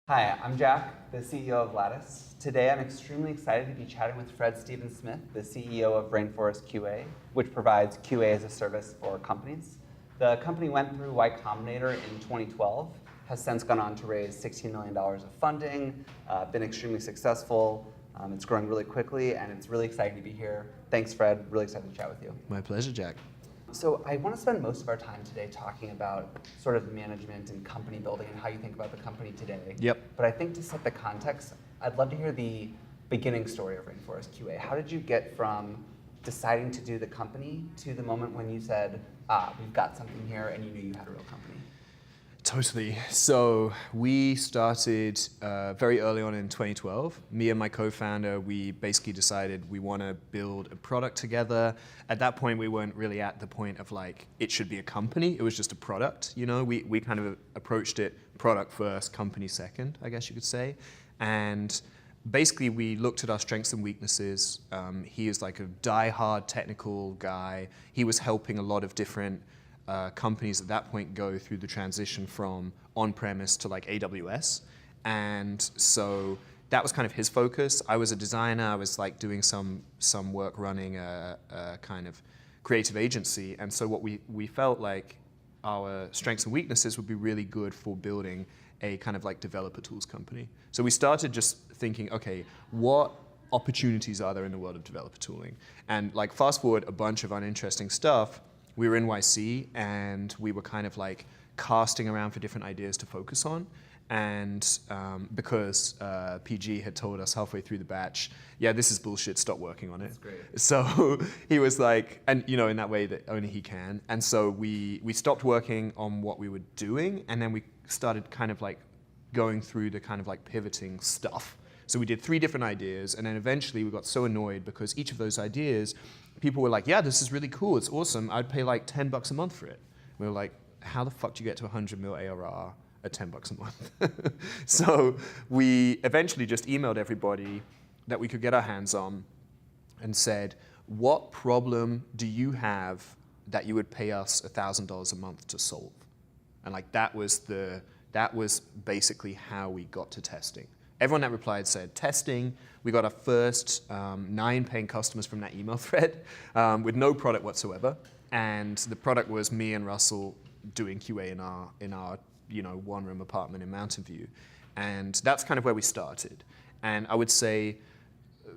Hi, I'm Jack, the CEO of Lattice. Today I'm extremely excited to be chatting with Fred Stephen-Smith, the CEO of Rainforest QA, which provides QA as a service for companies. The company went through Y Combinator in 2012, has since gone on to raise $16 million of funding, been extremely successful. It's growing really quickly, and it's really exciting to be here. Thanks, Fred. Really excited to chat with you. My pleasure, Jack. So I want to spend most of our time today talking about sort of management and company building and how you think about the company today. Yep. But I think to set the context, I'd love to hear the beginning story of Rainforest QA. How did you get from deciding to do the company to the moment when you said, we've got something here, and you knew you had a real company? Totally. So we started very early on in 2012. Me and my co-founder, we basically decided we want to build a product together. At that point, we weren't really at the point of like, it should be a company. It was just a product. You know, we kind of approached it product first, company second, I guess you could say. And basically, we looked at our strengths and weaknesses. He is like a die-hard technical guy. He was helping a lot of different companies at that point go through the transition from on-premise to like AWS. And so that was kind of his focus. I was a designer. I was like doing some work running a kind of creative agency. And so what we felt like our strengths and weaknesses would be really good for building a kind of like developer tools company. So we started just thinking, okay, what opportunities are there in the world of developer tooling? And like fast forward a bunch of uninteresting stuff. We were in YC, and we were kind of like casting around for different ideas to focus on. And because PG had told us halfway through the batch, yeah, this is bullshit, stop working on it. That's great. So he was like, and you know, in that way that only he can. And so we stopped working on what we were doing, and then we started kind of like going through the kind of like pivoting stuff. So we did 3 different ideas, and then eventually we got so annoyed because each of those ideas, people were like, yeah, this is really cool, it's awesome, I'd pay like $10 a month for it. We were like, how the fuck do you get to 100 mil ARR at $10 a month? So we eventually just emailed everybody that we could get our hands on and said, what problem do you have that you would pay us $1,000 a month to solve? And like that was basically how we got to testing. Everyone that replied said testing. We got our first 9 paying customers from that email thread with no product whatsoever. And the product was me and Russell doing QA in our one-room apartment in Mountain View. And that's kind of where we started. And I would say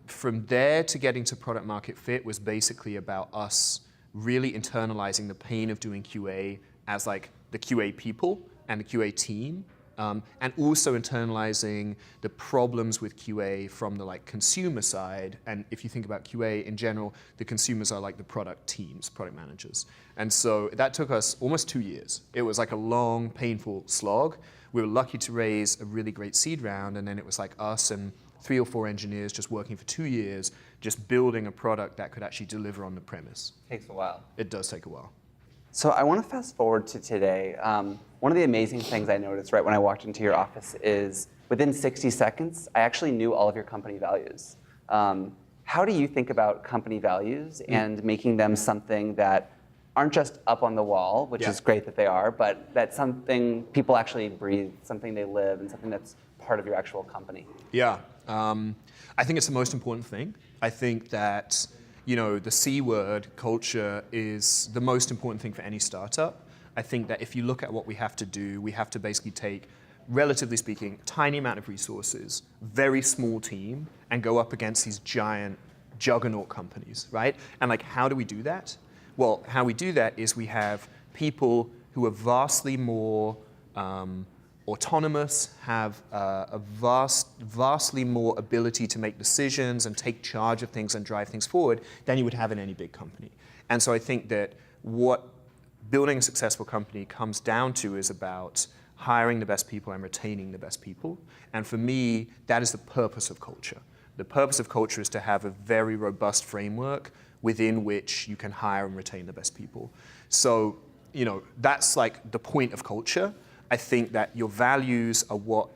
from there to getting to product market fit was basically about us really internalizing the pain of doing QA as like the QA people and the QA team. And also internalizing the problems with QA from the like consumer side. And if you think about QA in general, the consumers are like the product teams, product managers. And so that took us almost 2 years. It was like a long, painful slog. We were lucky to raise a really great seed round, and then it was like us and 3 or 4 engineers just working for 2 years, just building a product that could actually deliver on the premise. Takes a while. It does take a while. So I want to fast forward to today. One of the amazing things I noticed right when I walked into your office is within 60 seconds, I actually knew all of your company values. How do you think about company values and making them something that aren't just up on the wall, which is great that they are, but that's something people actually breathe, something they live, and something that's part of your actual company? Yeah, I think it's the most important thing. I think that the C word, culture, is the most important thing for any startup. I think that if you look at what we have to do, we have to basically take, relatively speaking, a tiny amount of resources, very small team, and go up against these giant juggernaut companies, right? And like, how do we do that? Well, how we do that is we have people who are vastly more autonomous, have a vastly more ability to make decisions and take charge of things and drive things forward than you would have in any big company. And so I think that what building a successful company comes down to is about hiring the best people and retaining the best people. And for me, that is the purpose of culture. The purpose of culture is to have a very robust framework within which you can hire and retain the best people. So, that's like the point of culture. I think that your values are what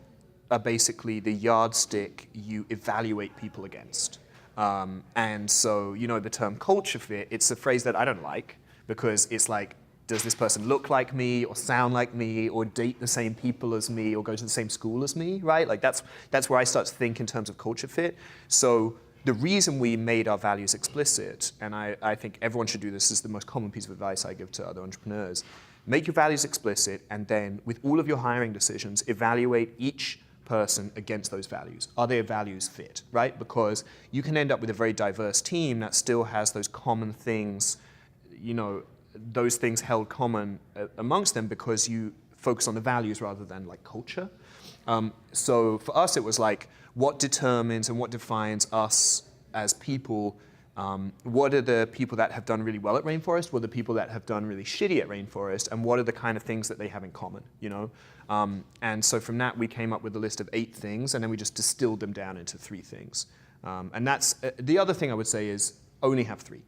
are basically the yardstick you evaluate people against. And so, the term culture fit, it's a phrase that I don't like because it's like does this person look like me or sound like me or date the same people as me or go to the same school as me, right? Like that's where I start to think in terms of culture fit. So the reason we made our values explicit, and I think everyone should do this, is the most common piece of advice I give to other entrepreneurs. Make your values explicit, and then with all of your hiring decisions, evaluate each person against those values. Are their values fit, right? Because you can end up with a very diverse team that still has those common things, those things held common amongst them because you focus on the values rather than like culture. So for us, it was like, what determines and what defines us as people? What are the people that have done really well at Rainforest? What are the people that have done really shitty at Rainforest? And what are the kind of things that they have in common, And so from that, we came up with a list of 8 things, and then we just distilled them down into 3 things. And that's the other thing I would say is only have 3.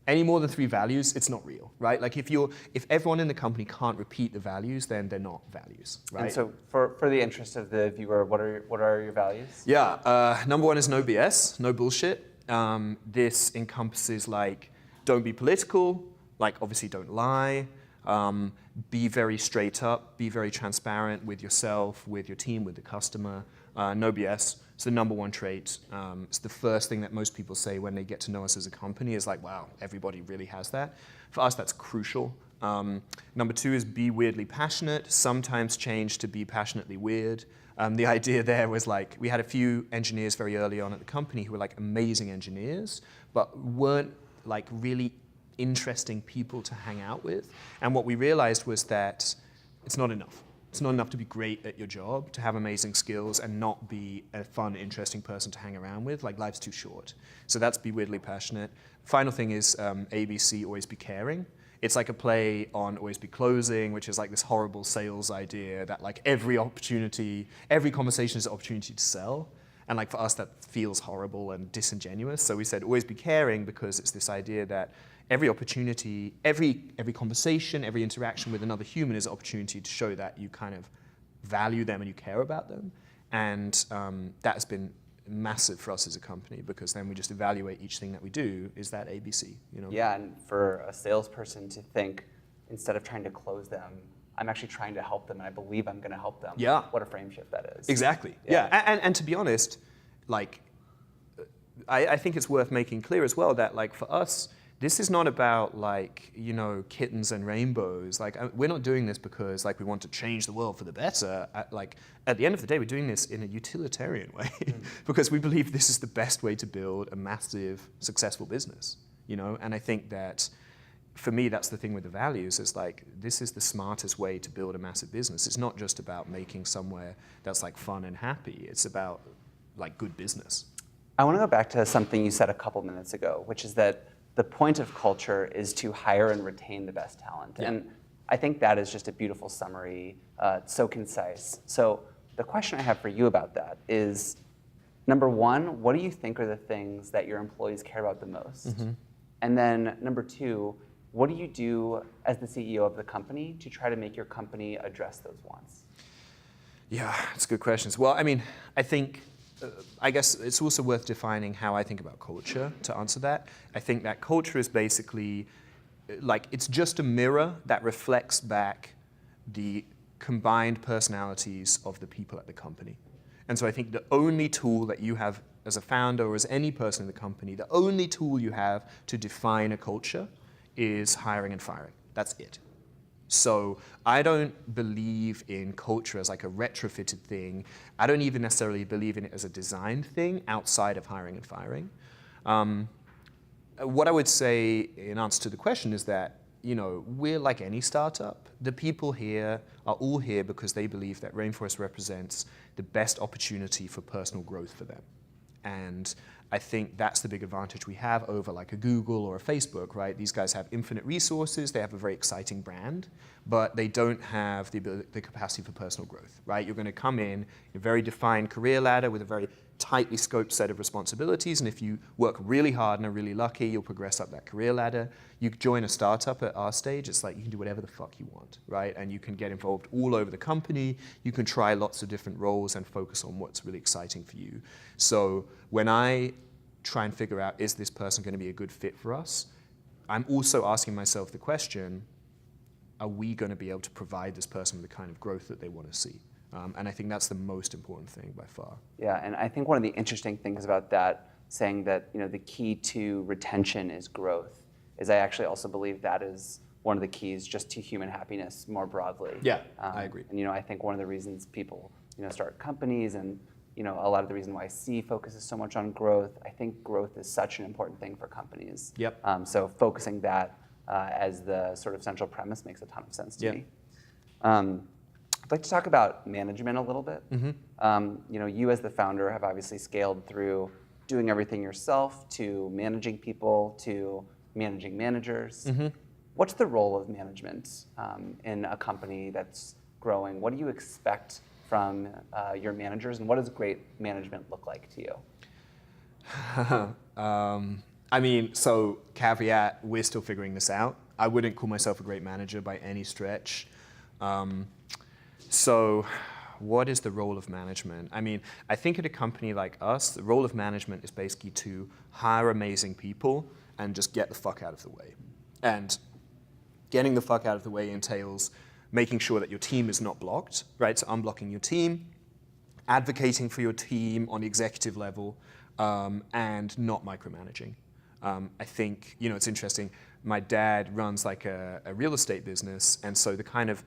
Any more than 3 values, it's not real, right? Like if everyone in the company can't repeat the values, then they're not values, right? And so for the interest of the viewer, what are your values? Yeah, number 1 is no BS, no bullshit. This encompasses like, don't be political, like obviously don't lie, be very straight up, be very transparent with yourself, with your team, with the customer, no BS. It's the number 1 trait. It's the first thing that most people say when they get to know us as a company is like, wow, everybody really has that. For us, that's crucial. Number 2 is be weirdly passionate, sometimes change to be passionately weird. The idea there was like, we had a few engineers very early on at the company who were like amazing engineers, but weren't like really interesting people to hang out with. And what we realized was that it's not enough. It's not enough to be great at your job, to have amazing skills and not be a fun, interesting person to hang around with. Like life's too short. So that's be weirdly passionate. Final thing is ABC, always be caring. It's like a play on always be closing, which is like this horrible sales idea that like every conversation is an opportunity to sell. And like for us, that feels horrible and disingenuous. So we said always be caring because it's this idea that every opportunity, every conversation, every interaction with another human is an opportunity to show that you kind of value them and you care about them. And that has been massive for us as a company because then we just evaluate each thing that we do. Is that ABC? Yeah, and for a salesperson to think, instead of trying to close them, I'm actually trying to help them and I believe I'm going to help them. Yeah. What a frame shift that is. Exactly. Yeah. And to be honest, like, I think it's worth making clear as well that like for us, this is not about like, kittens and rainbows. Like we're not doing this because like we want to change the world for the better. At the end of the day, we're doing this in a utilitarian way because we believe this is the best way to build a massive, successful business. And I think that for me, that's the thing with the values is like, this is the smartest way to build a massive business. It's not just about making somewhere that's like fun and happy. It's about like good business. I want to go back to something you said a couple minutes ago, which is that the point of culture is to hire and retain the best talent. Yeah. And I think that is just a beautiful summary, so concise. So the question I have for you about that is, number 1, what do you think are the things that your employees care about the most? Mm-hmm. And then number 2, what do you do as the CEO of the company to try to make your company address those wants? Yeah, it's good questions. Well, I mean, I guess it's also worth defining how I think about culture to answer that. I think that culture is basically, like, it's just a mirror that reflects back the combined personalities of the people at the company. And so I think the only tool that you have as a founder or as any person in the company, the only tool you have to define a culture is hiring and firing. That's it. So I don't believe in culture as like a retrofitted thing. I don't even necessarily believe in it as a designed thing outside of hiring and firing. What I would say in answer to the question is that, we're like any startup. The people here are all here because they believe that Rainforest represents the best opportunity for personal growth for them. And I think that's the big advantage we have over like a Google or a Facebook, right? These guys have infinite resources, they have a very exciting brand, but they don't have the capacity for personal growth, right? You're going to come in a very defined career ladder with a very tightly scoped set of responsibilities, and if you work really hard and are really lucky, you'll progress up that career ladder. You join a startup at our stage, it's like you can do whatever the fuck you want, right? And you can get involved all over the company, you can try lots of different roles and focus on what's really exciting for you. So when I try and figure out, is this person going to be a good fit for us? I'm also asking myself the question, are we going to be able to provide this person with the kind of growth that they want to see? And I think that's the most important thing by far. Yeah, and I think one of the interesting things about that, saying that the key to retention is growth, is I actually also believe that is one of the keys just to human happiness more broadly. Yeah, I agree. And I think one of the reasons people start companies, and a lot of the reason why C focuses so much on growth, I think growth is such an important thing for companies. Yep. So focusing that as the sort of central premise makes a ton of sense to me. I'd like to talk about management a little bit. You as the founder have obviously scaled through doing everything yourself to managing people to managing managers. What's the role of management in a company that's growing? What do you expect from your managers, and what does great management look like to you? I mean, so caveat, we're still figuring this out. I wouldn't call myself a great manager by any stretch. So what is the role of management? I mean, I think at a company like us, the role of management is basically to hire amazing people and just get the fuck out of the way. And getting the fuck out of the way entails making sure that your team is not blocked, right? So unblocking your team, advocating for your team on the executive level, and not micromanaging. I think, it's interesting, my dad runs like a real estate business, and so the kind of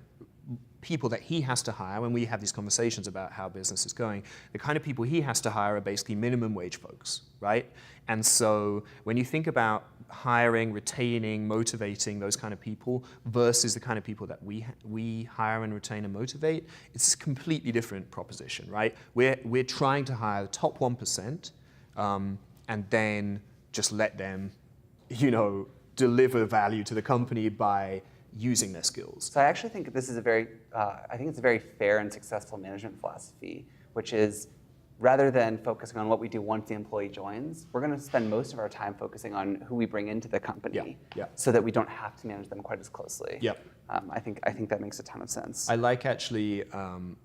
people that he has to hire, when we have these conversations about how business is going, the kind of people he has to hire are basically minimum wage folks, right? And so when you think about hiring, retaining, motivating those kind of people versus the kind of people that we hire and retain and motivate, it's a completely different proposition, right? We're trying to hire the top 1%, and then just let them, deliver value to the company by using their skills. So I actually think this is I think it's a very fair and successful management philosophy, which is rather than focusing on what we do once the employee joins, we're going to spend most of our time focusing on who we bring into the company, so that we don't have to manage them quite as closely. Yep. I think that makes a ton of sense. I like actually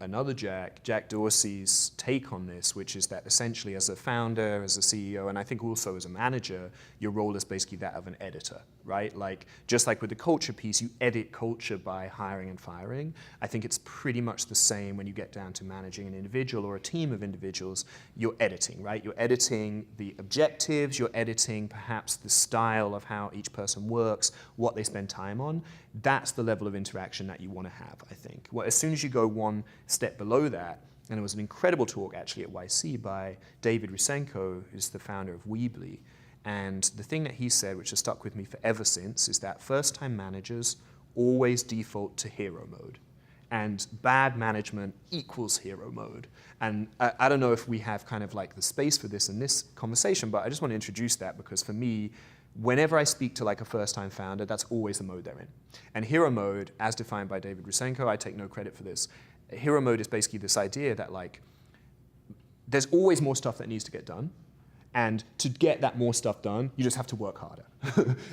another Jack Dorsey's take on this, which is that essentially as a founder, as a CEO, and I think also as a manager, your role is basically that of an editor, right? Like, just like with the culture piece, you edit culture by hiring and firing. I think it's pretty much the same when you get down to managing an individual or a team of individuals. You're editing, right? You're editing the objectives, you're editing perhaps the style of how each person works, what they spend time on. That's the level of interaction that you want to have, I think. Well, as soon as you go one step below that, and it was an incredible talk actually at YC by David Rusenko, who's the founder of Weebly, and the thing that he said, which has stuck with me forever since, is that first-time managers always default to hero mode. And bad management equals hero mode. And I don't know if we have kind of like the space for this in this conversation, but I just want to introduce that because for me, whenever I speak to like a first-time founder, that's always the mode they're in. And hero mode, as defined by David Rusenko, I take no credit for this. Hero mode is basically this idea that like, there's always more stuff that needs to get done. And to get that more stuff done, you just have to work harder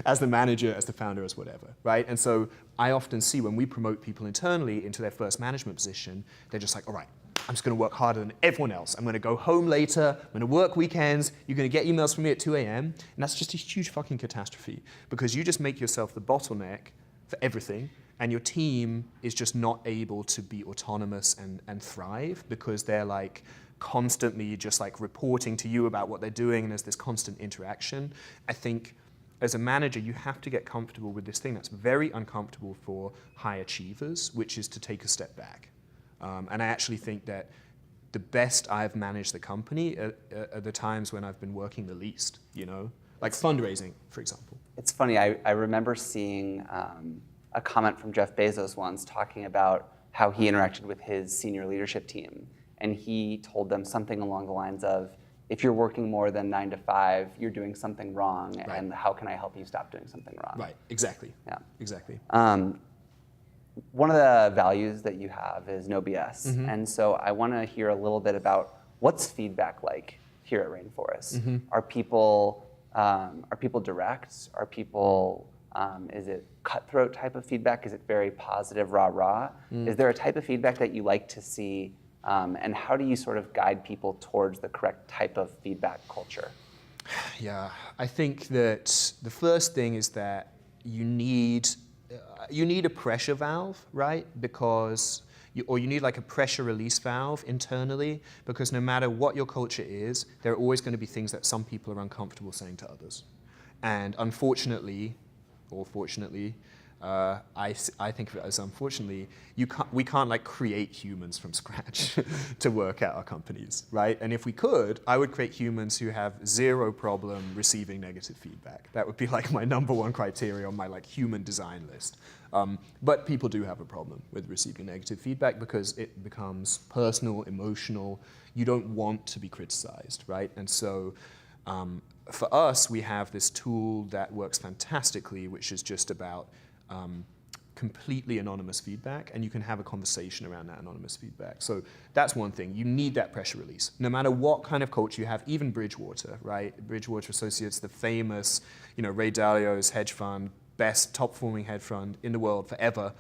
as the manager, as the founder, as whatever, right? And so I often see when we promote people internally into their first management position, they're just like, all right, I'm just going to work harder than everyone else. I'm going to go home later. I'm going to work weekends. You're going to get emails from me at 2 a.m. And that's just a huge fucking catastrophe because you just make yourself the bottleneck for everything. And your team is just not able to be autonomous and thrive because they're like constantly just like reporting to you about what they're doing and there's this constant interaction. I think as a manager, you have to get comfortable with this thing that's very uncomfortable for high achievers, which is to take a step back. And I actually think that the best I've managed the company are the times when I've been working the least, like fundraising, for example. It's funny, I remember seeing a comment from Jeff Bezos once talking about how he interacted with his senior leadership team. And he told them something along the lines of, if you're working more than 9 to 5, you're doing something wrong, right. And how can I help you stop doing something wrong? Right, exactly. Yeah. Exactly. One of the values that you have is no BS. Mm-hmm. And so I want to hear a little bit about what's feedback like here at Rainforest? Mm-hmm. Are people direct? Are people, is it cutthroat type of feedback? Is it very positive, rah-rah? Is there a type of feedback that you like to see? And how do you sort of guide people towards the correct type of feedback culture? Yeah, I think that the first thing is that you need you need a pressure valve, right? Because you need like a pressure release valve internally, because no matter what your culture is, there are always going to be things that some people are uncomfortable saying to others. And unfortunately, or fortunately, I think of it as unfortunately, we can't like create humans from scratch to work at our companies, right? And if we could, I would create humans who have zero problem receiving negative feedback. That would be like my #1 criteria on my like human design list. But people do have a problem with receiving negative feedback because it becomes personal, emotional. You don't want to be criticized, right? And so for us, we have this tool that works fantastically, which is just about completely anonymous feedback, and you can have a conversation around that anonymous feedback. So that's one thing. You need that pressure release. No matter what kind of culture you have, even Bridgewater, right? Bridgewater Associates, the famous, Ray Dalio's hedge fund, best top-performing hedge fund in the world forever,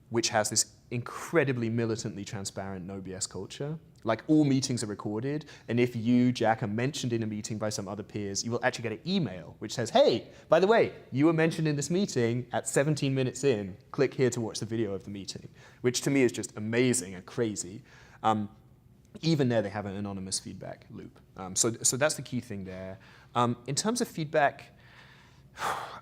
which has this incredibly militantly transparent no BS culture. Like all meetings are recorded, and if you, Jack, are mentioned in a meeting by some other peers, you will actually get an email which says, hey, by the way, you were mentioned in this meeting at 17 minutes in, click here to watch the video of the meeting, which to me is just amazing and crazy. Even there, they have an anonymous feedback loop. So that's the key thing there. In terms of feedback,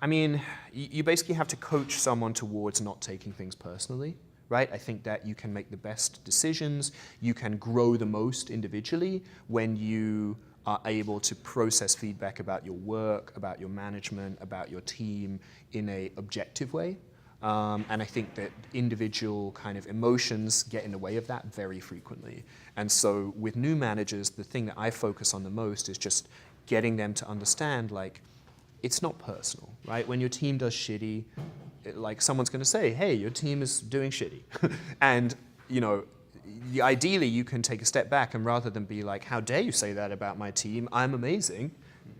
I mean, you basically have to coach someone towards not taking things personally. Right? I think that you can make the best decisions, you can grow the most individually when you are able to process feedback about your work, about your management, about your team in an objective way. And I think that individual kind of emotions get in the way of that very frequently. And so with new managers, the thing that I focus on the most is just getting them to understand, like, it's not personal, right? When your team does shitty, like someone's going to say, hey, your team is doing shitty. And, ideally you can take a step back and rather than be like, how dare you say that about my team? I'm amazing.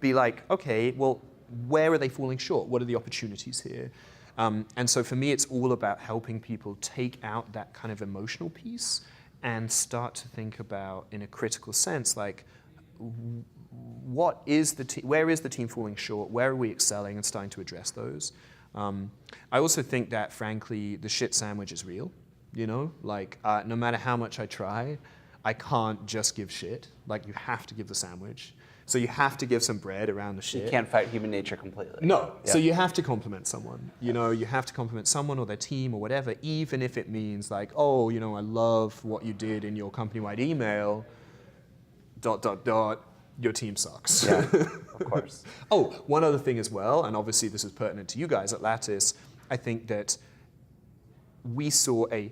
Be like, okay, well, where are they falling short? What are the opportunities here? And so for me, it's all about helping people take out that kind of emotional piece and start to think about, in a critical sense, like, where is the team falling short? Where are we excelling, and starting to address those? I also think that, frankly, the shit sandwich is real. Like no matter how much I try, I can't just give shit. Like you have to give the sandwich. So you have to give some bread around the shit. You can't fight human nature completely. No. Yeah. So you have to compliment someone. You have to compliment someone or their team or whatever, even if it means like, oh, I love what you did in your company-wide email. ... Your team sucks. Yeah, of course. Oh, one other thing as well, and obviously this is pertinent to you guys at Lattice, I think that we saw a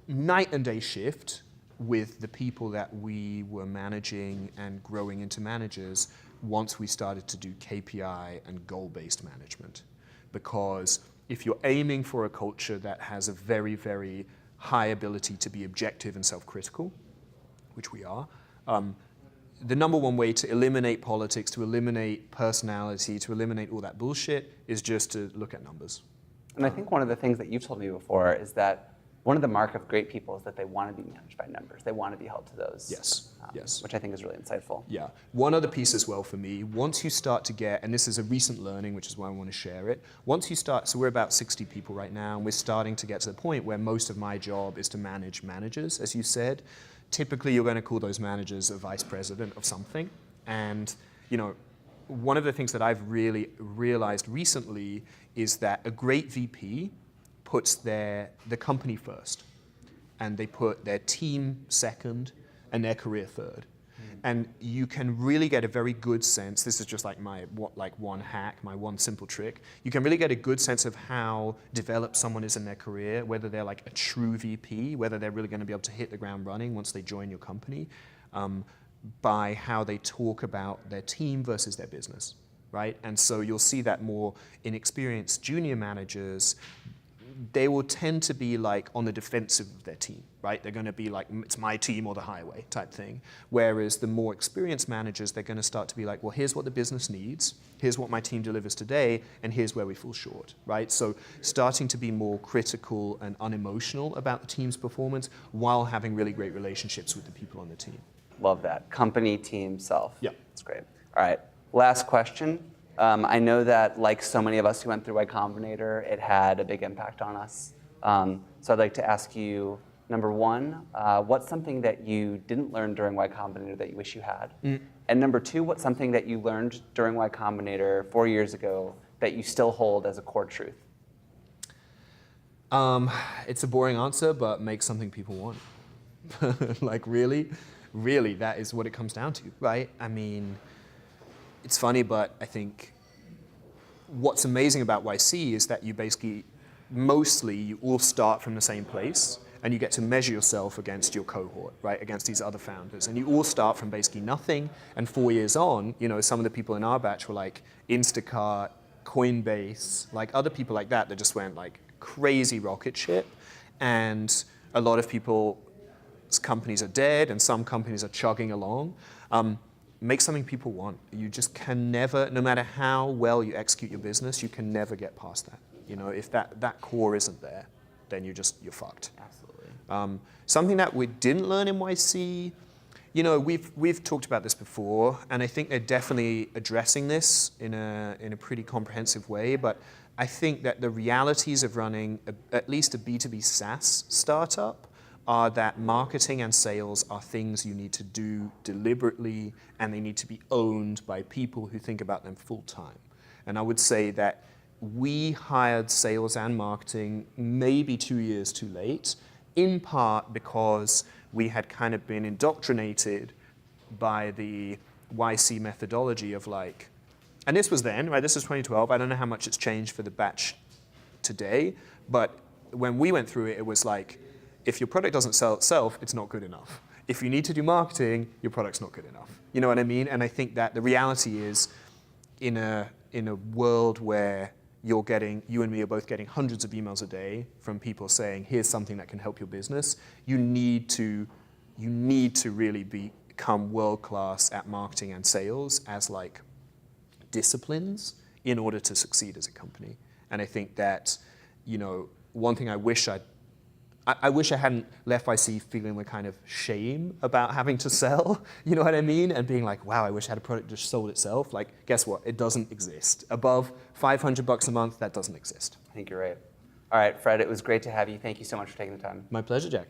night and day shift with the people that we were managing and growing into managers once we started to do KPI and goal-based management. Because if you're aiming for a culture that has a very, very high ability to be objective and self-critical, which we are, the #1 way to eliminate politics, to eliminate personality, to eliminate all that bullshit is just to look at numbers. And I think one of the things that you've told me before is that one of the mark of great people is that they want to be managed by numbers. They want to be held to those. Yes, yes. Which I think is really insightful. Yeah. One other piece as well for me, once you start to get, and this is a recent learning, which is why I want to share it, once you start, so we're about 60 people right now, and we're starting to get to the point where most of my job is to manage managers, as you said. Typically, you're going to call those managers a vice president of something. And, one of the things that I've really realized recently is that a great VP puts the company first, and they put their team second and their career third. And you can really get a very good sense, this is just like one hack, my one simple trick, you can really get a good sense of how developed someone is in their career, whether they're like a true VP, whether they're really going to be able to hit the ground running once they join your company, by how they talk about their team versus their business, right? And so you'll see that more inexperienced junior managers, they will tend to be like on the defensive of their team, right? They're going to be like, it's my team or the highway type thing. Whereas the more experienced managers, they're going to start to be like, well, here's what the business needs, here's what my team delivers today, and here's where we fall short, right? So starting to be more critical and unemotional about the team's performance while having really great relationships with the people on the team. Love that. Company, team, self. Yeah. That's great. All right. Last question. I know that, like so many of us who went through Y Combinator, it had a big impact on us. So I'd like to ask you, number one, what's something that you didn't learn during Y Combinator that you wish you had? And number two, what's something that you learned during Y Combinator 4 years ago that you still hold as a core truth? It's a boring answer, but make something people want. Like really, that is what it comes down to, right? I mean, it's funny, but I think what's amazing about YC is that you basically, mostly, you all start from the same place, and you get to measure yourself against your cohort, right? Against these other founders. And you all start from basically nothing, and 4 years on, you know, some of the people in our batch were like Instacart, Coinbase, like other people like that just went like crazy rocket ship. And a lot of people's companies are dead, and some companies are chugging along. Make something people want. You just can never, no matter how well you execute your business, you can never get past that. You know, if that core isn't there, then you're fucked. Absolutely. Something that we didn't learn in YC, you know, we've talked about this before, and I think they're definitely addressing this in a pretty comprehensive way. But I think that the realities of running at least a B2B SaaS startup are that marketing and sales are things you need to do deliberately, and they need to be owned by people who think about them full time. And I would say that we hired sales and marketing maybe 2 years too late, in part because we had kind of been indoctrinated by the YC methodology of like, and this was then, right? This was 2012. I don't know how much it's changed for the batch today, but when we went through it, it was like, if your product doesn't sell itself, it's not good enough. If you need to do marketing, your product's not good enough. You know what I mean? And I think that the reality is, in a world where you and me are both getting hundreds of emails a day from people saying, here's something that can help your business, you need to really become world-class at marketing and sales as like disciplines in order to succeed as a company. And I think that, you know, one thing I wish I hadn't left YC feeling the kind of shame about having to sell, you know what I mean? And being like, wow, I wish I had a product that just sold itself. Like, guess what? It doesn't exist. Above $500 a month, that doesn't exist. I think you're right. All right, Fred, it was great to have you. Thank you so much for taking the time. My pleasure, Jack.